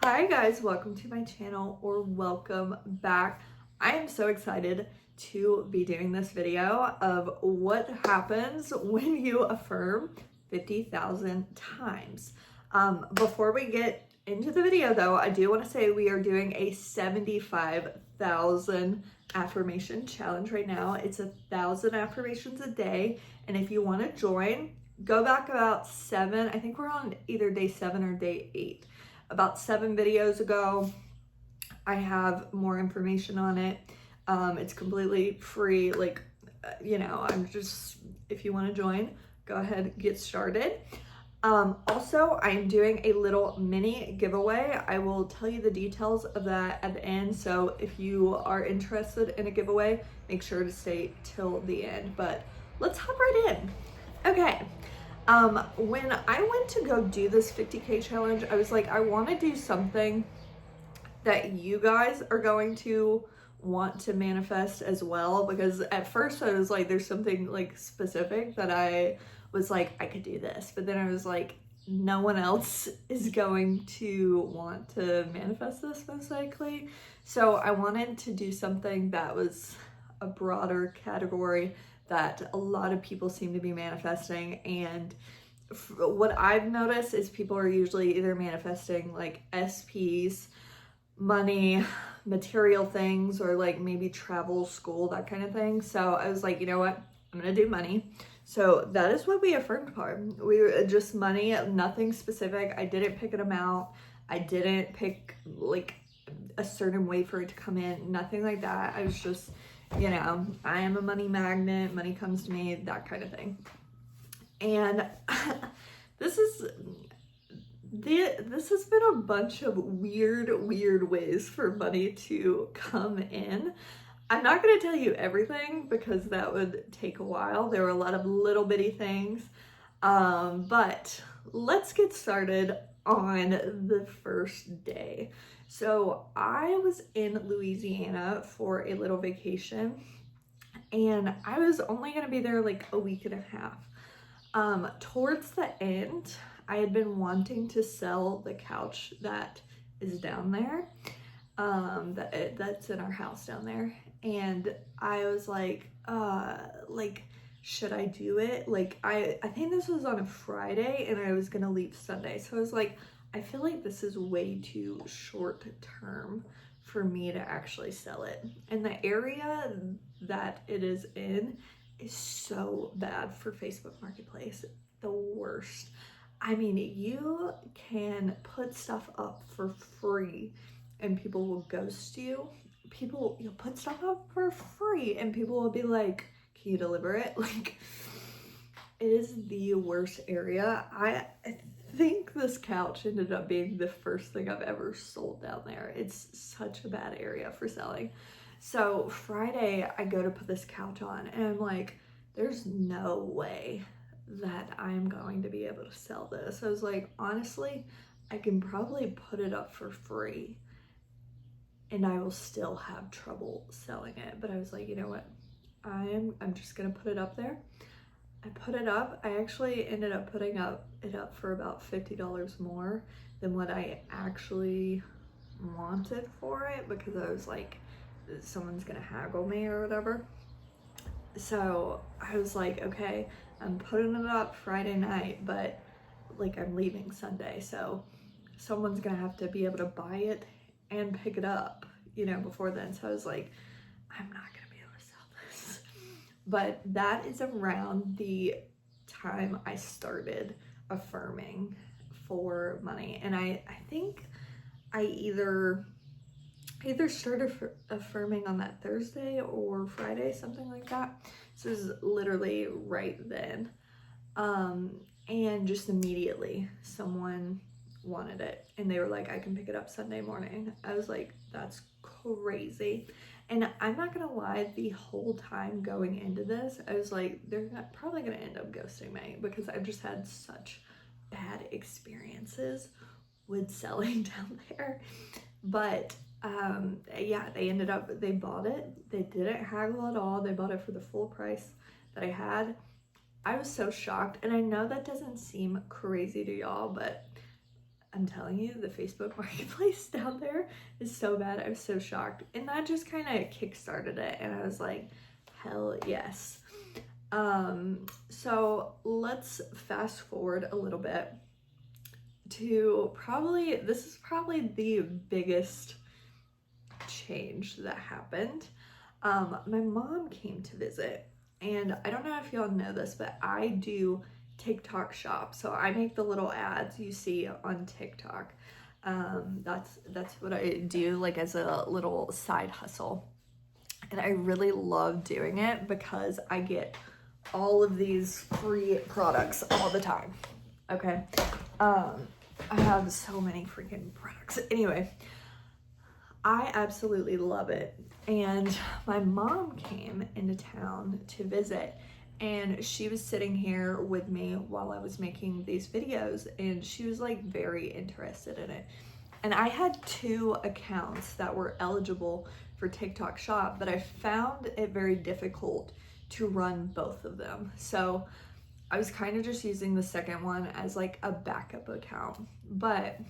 Hi guys, welcome to my channel, or welcome back. I am so excited to be doing this video of what happens when you affirm 50,000 times. Before we get into the video though, I do want to say we are doing a 75,000 affirmation challenge right now. It's 1,000 affirmations a day, and if you want to join, go back about 7, I think we're on either day 7 or day 8. About 7 videos ago, I have more information on it. It's completely free. I'm just, if you want to join, go ahead, get started. Also, I am doing a little mini giveaway. I will tell you the details of that at the end. So if you are interested in a giveaway, make sure to stay till the end. But let's hop right in. Okay. When I went to go do this 50K challenge, I was like, I want to do something that you guys are going to want to manifest as well, because at first I was like, there's something like specific that I was like, I could do this, but then I was like, no one else is going to want to manifest this most likely. So I wanted to do something that was a broader category that a lot of people seem to be manifesting. And what I've noticed is people are usually either manifesting like SPs, money, material things, or like maybe travel, school, that kind of thing. So I was like, you know what? I'm gonna do money. So that is what we affirmed for. We were just money, nothing specific. I didn't pick an amount. I didn't pick like a certain way for it to come in, nothing like that. I was just, I am a money magnet, money comes to me, that kind of thing. And this has been a bunch of weird ways for money to come in. I'm not going to tell you everything because that would take a while. There were a lot of little bitty things. But let's get started on the first day. So I was in Louisiana for a little vacation, and I was only going to be there like a week and a half. Towards the end, I had been wanting to sell the couch that is down there, that's in our house down there. And I was like, should I do it? Like, I think this was on a Friday and I was gonna leave Sunday. So I was like, I feel like this is way too short term for me to actually sell it. And the area that it is in is so bad for Facebook Marketplace. The worst. I mean, you can put stuff up for free and people will ghost you. You'll put stuff up for free and people will be like, can you deliver it? Like, it is the worst area. I think this couch ended up being the first thing I've ever sold down there. It's such a bad area for selling. So Friday, I go to put this couch on and I'm like, there's no way that I'm going to be able to sell this. I was like, honestly, I can probably put it up for free and I will still have trouble selling it. But I was like, you know what? I'm just gonna put it up there. I put it up. I actually ended up putting it up for about $50 more than what I actually wanted for it, because I was like, someone's gonna haggle me or whatever. So I was like, okay, I'm putting it up Friday night, but like I'm leaving Sunday, so someone's gonna have to be able to buy it and pick it up, before then. So I was like, I'm not gonna be able to sell this. But that is around the time I started affirming for money. And I think I either started affirming on that Thursday or Friday, something like that. So it was literally right then. And just immediately someone wanted it and they were like, I can pick it up Sunday morning. I was like, that's crazy. And I'm not gonna lie, the whole time going into this, I was like, they're probably gonna end up ghosting me, because I've just had such bad experiences with selling down there. But yeah, they bought it. They didn't haggle at all. They bought it for the full price that I had. I was so shocked. And I know that doesn't seem crazy to y'all, but I'm telling you, the Facebook marketplace down there is so bad. I was so shocked. And that just kind of kickstarted it. And I was like, hell yes. So let's fast forward a little bit to this is probably the biggest change that happened. My mom came to visit, and I don't know if y'all know this, but I do TikTok shop. So I make the little ads you see on TikTok. That's what I do, like, as a little side hustle. And I really love doing it because I get all of these free products all the time. Okay. I have so many freaking products. Anyway, I absolutely love it. And my mom came into town to visit, and she was sitting here with me while I was making these videos, and she was like very interested in it. And I had 2 accounts that were eligible for TikTok Shop, but I found it very difficult to run both of them. So I was kind of just using the second one as like a backup account. But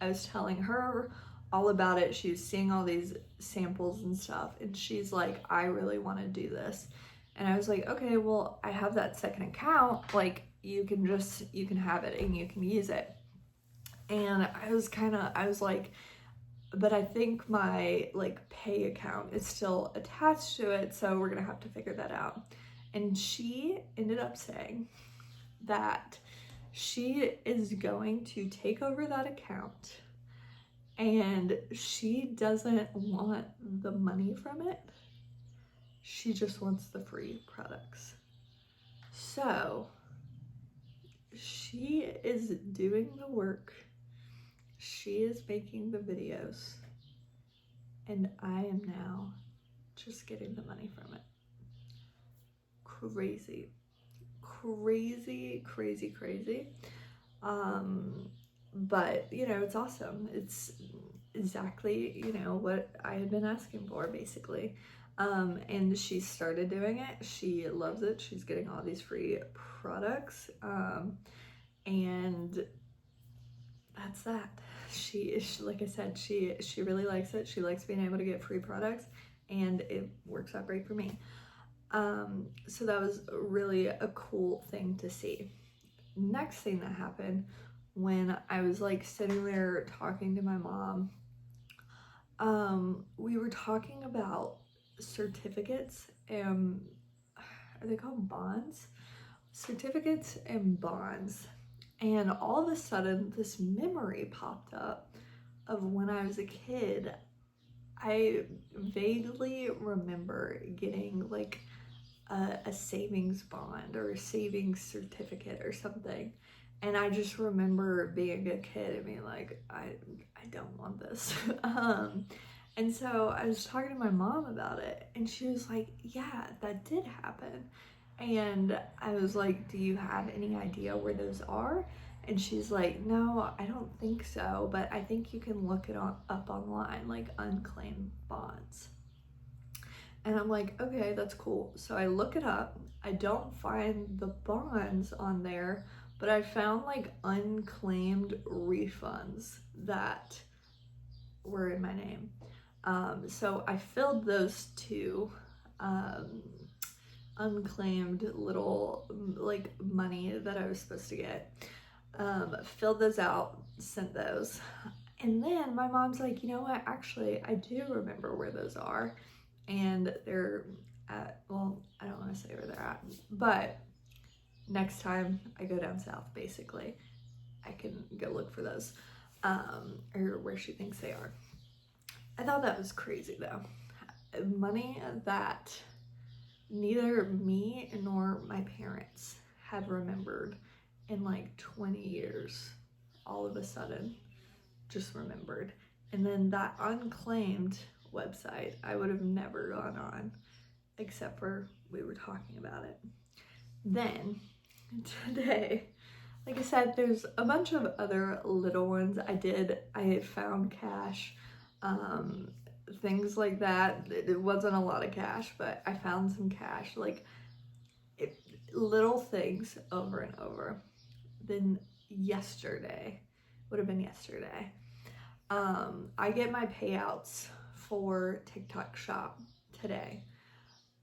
I was telling her all about it. She was seeing all these samples and stuff, and she's like, I really want to do this. And I was like, okay, well, I have that second account, like you can have it and you can use it. And I was like, but I think my like pay account is still attached to it, so we're gonna have to figure that out. And she ended up saying that she is going to take over that account, and she doesn't want the money from it. She just wants the free products. So she is doing the work. She is making the videos, and I am now just getting the money from it. Crazy. But you know, it's awesome. It's exactly, you know, what I had been asking for, basically. And she started doing it. She loves it. She's getting all these free products. And that's that. She like I said, she really likes it. She likes being able to get free products, and it works out great for me. So that was really a cool thing to see. Next thing that happened, when I was like sitting there talking to my mom, we were talking about certificates and, are they called bonds? Certificates and bonds. And all of a sudden, this memory popped up of when I was a kid. I vaguely remember getting like a savings bond or a savings certificate or something. And I just remember being a kid and being like, I don't want this. And so I was talking to my mom about it, and she was like, yeah, that did happen. And I was like, do you have any idea where those are? And she's like, no, I don't think so, but I think you can look it up online, like unclaimed bonds. And I'm like, okay, that's cool. So I look it up. I don't find the bonds on there, but I found like unclaimed refunds that were in my name. So I filled those 2 unclaimed little like money that I was supposed to get. Filled those out, sent those. And then my mom's like, you know what, actually I do remember where those are, and they're at, well, I don't want to say where they're at, but next time I go down south, basically, I can go look for those, or where she thinks they are. I thought that was crazy though. Money that neither me nor my parents had remembered in like 20 years, all of a sudden just remembered. And then that Unclaimed website, I would have never gone on, except for we were talking about it. Then today, like I said, there's a bunch of other little ones I found cash, things like that. It wasn't a lot of cash, but I found some cash, like little things over and over. Then yesterday, would have been yesterday. I get my payouts for TikTok Shop today.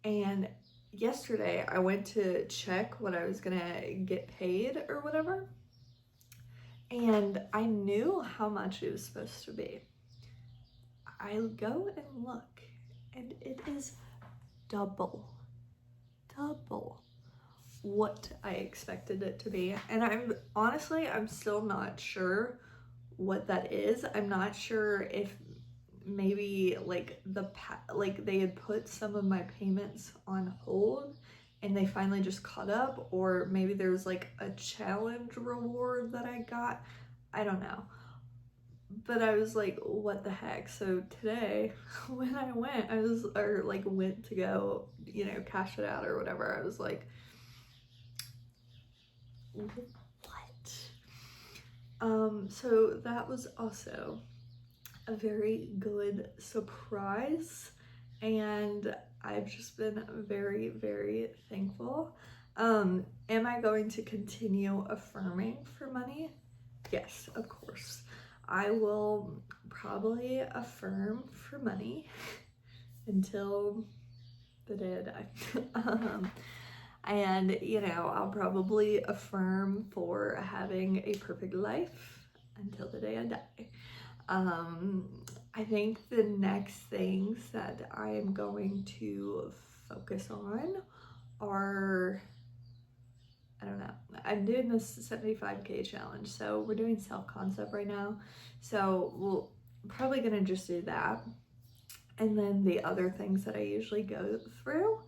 And yesterday I went to check what I was gonna get paid or whatever. And I knew how much it was supposed to be. I go and look, and it is double what I expected it to be. And I'm still not sure what that is. I'm not sure if maybe like they had put some of my payments on hold and they finally just caught up, or maybe there was like a challenge reward that I got. I don't know. But I was like, what the heck? So today when I went, went to go, cash it out or whatever, I was like, what? So that was also a very good surprise, and I've just been very, very thankful. Am I going to continue affirming for money? Yes, of course. I will probably affirm for money until the day I die. And, I'll probably affirm for having a perfect life until the day I die. I think the next things that I am going to focus on are, I don't know, I'm doing this 75K challenge, so we're doing self-concept right now, so we'll probably gonna just do that, and then the other things that I usually go through.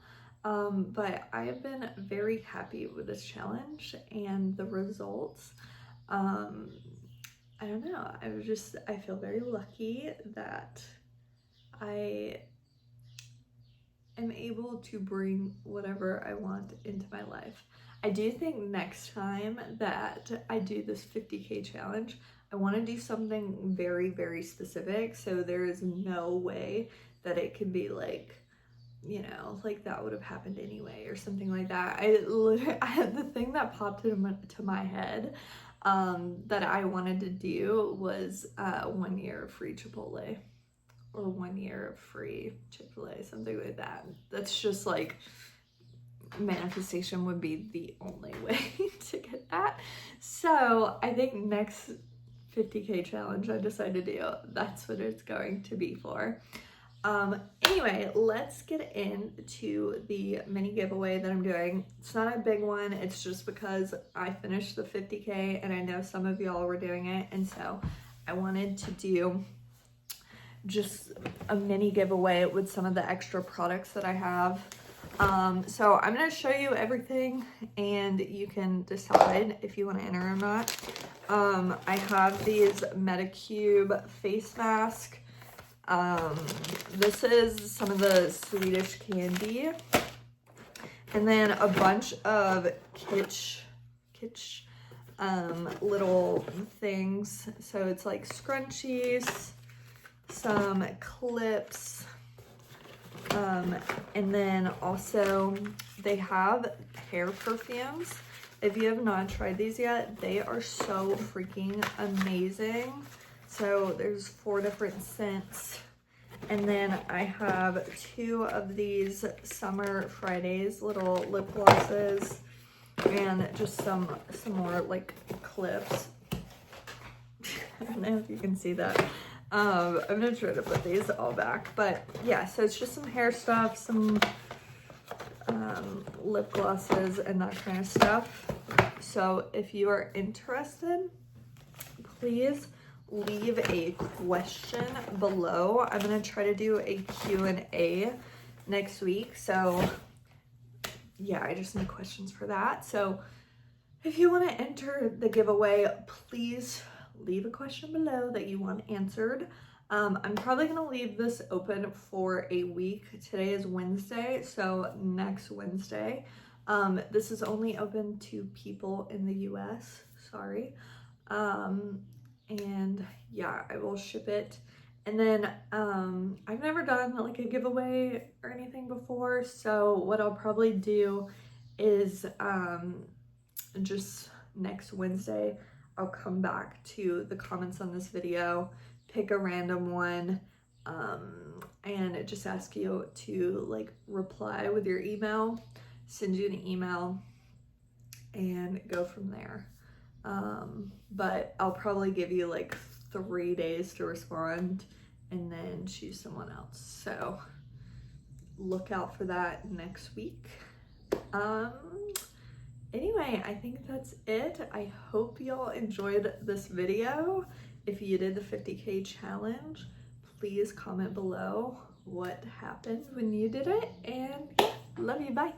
But I have been very happy with this challenge and the results. I don't know, I feel very lucky that I am able to bring whatever I want into my life. I do think next time that I do this 50K challenge, I want to do something very, very specific, so there is no way that it can be like, like that would have happened anyway or something like that. The thing that popped into my head that I wanted to do was 1 year of free Chipotle, or 1 year of free Chick-fil-A, something like that. That's just like, manifestation would be the only way to get that. So I think next 50K challenge I decide to do, that's what it's going to be for. Anyway, let's get into the mini giveaway that I'm doing. It's not a big one, it's just because I finished the 50K and I know some of y'all were doing it, and so I wanted to do just a mini giveaway with some of the extra products that I have. So I'm going to show you everything and you can decide if you want to enter or not. I have these Medicube face mask. This is some of the Swedish candy, and then a bunch of kitsch little things. So it's like scrunchies, some clips, and then also they have hair perfumes. If you have not tried these yet, they are so freaking amazing. So there's 4 different scents. And then I have 2 of these Summer Fridays little lip glosses, and just some more like clips. I don't know if you can see that. I'm gonna try to put these all back, but yeah, so it's just some hair stuff, some lip glosses and that kind of stuff. So if you are interested, please leave a question below. I'm gonna try to do a Q&A next week, so yeah, I just need questions for that. So if you want to enter the giveaway, please leave a question below that you want answered. I'm probably going to leave this open for a week. Today is Wednesday, so next Wednesday. This is only open to people in the US, sorry. And yeah, I will ship it. And then I've never done like a giveaway or anything before, so what I'll probably do is just next Wednesday I'll come back to the comments on this video, pick a random one, and just ask you to like reply with your email, send you an email, and go from there. But I'll probably give you like 3 days to respond and then choose someone else. So look out for that next week. Anyway, I think that's it. I hope y'all enjoyed this video. If you did the 50K challenge, please comment below what happened when you did it. And yeah, love you, bye.